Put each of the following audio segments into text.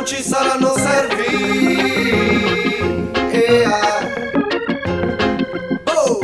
non ci saranno servi. Oh!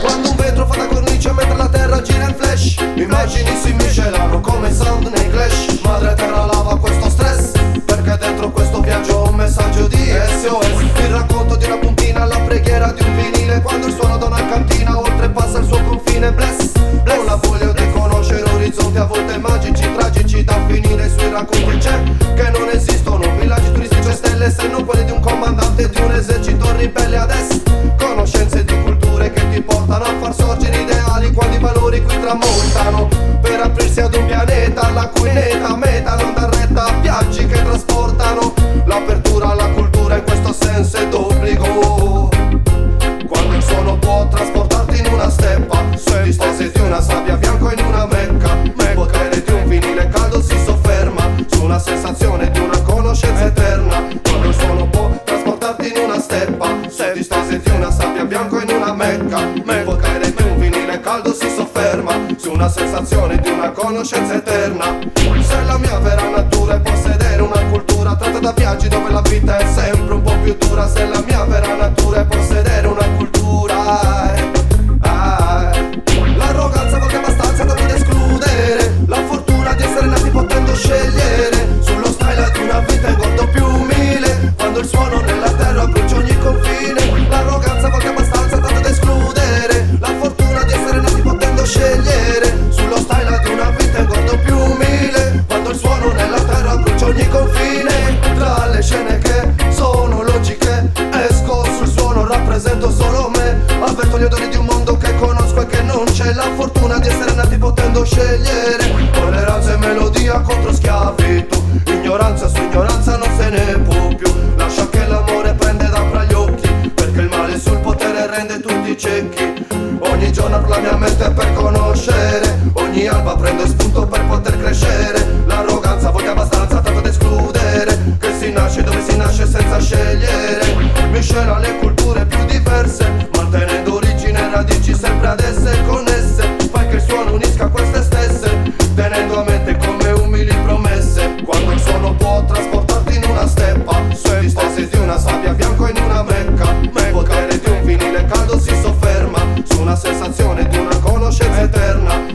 Quando un vetro fa da cornice mentre la terra gira in flash, immagini si miscelano come sound nei clash. Madre terra lava questo stress, perché dentro questo viaggio ho un messaggio di SOS. Il racconto di una puntina alla preghiera di un vinile, quando il suono da una cantina oltrepassa il suo confine. Bless, bless. Ho la voglia di conoscere orizzonti a volte magici, tragici da finire sui racconti. C'è che non esistono villaggi turistici a stelle, se non quelli di un comandante di un esercito ribelle ad est. Conoscenze di culture che ti portano a far sorgere ideali quando i valori qui tramontano, per aprirsi ad un pianeta la cui neta meta non dà retta a viaggi che trasportano. L'apertura alla cultura in questo senso è d'obbligo, quando il suono può trasportarti in una steppa, distese di una sabbia bianco in una mecca. Il potere di un vinile caldo si sofferma su una sensazione di una conoscenza eterna, quando il suono può trasportarti in una steppa, distese di una sabbia bianco in una mecca. Il potere di un vinile caldo si sofferma su una sensazione di una conoscenza eterna. Se la mia vera natura è possedere una cultura tratta da viaggi dove la vita è sempre un po' più dura. Se la mia vera natura è possedere una cultura, l'arroganza vuole abbastanza tanto da escludere la fortuna di essere nati potendo scegliere sullo style di una vita in gordo più umile, quando il suono nella terra brucia ogni confine. L'arroganza vuole abbastanza tanto da escludere la fortuna di essere nati potendo scegliere sullo style di una vita in gordo più umile, quando il suono nella terra brucia ogni confine. Tra le scene che sono logiche esco sul suono, rappresento solo me, avverto gli odori di un mondo che conosco e che non c'è la fortuna di essere nati potendo scegliere. Tolleranza e melodia contro schiavitù, ignoranza su ignoranza non se ne può più. Lascia che l'amore prende da fra gli occhi, perché il male sul potere rende tutti ciechi. Ogni giorno apro la mia mente per conoscere, ogni alba prendo spunto per poter crescere. L'arroganza voglia abbastanza tanto da escludere che si nasce dove si nasce senza scegliere. Miscela le culture più diverse, mantenendo origine e radici sempre ad esse connesse. Fai che il suono unisca queste stesse, tenendo a mente come umili promesse. Quando il suono può trasportarti in una steppa, distese di una sabbia bianco in una mecca. Il potere di un vinile caldo si sofferma su una sensazione di una conoscenza eterna,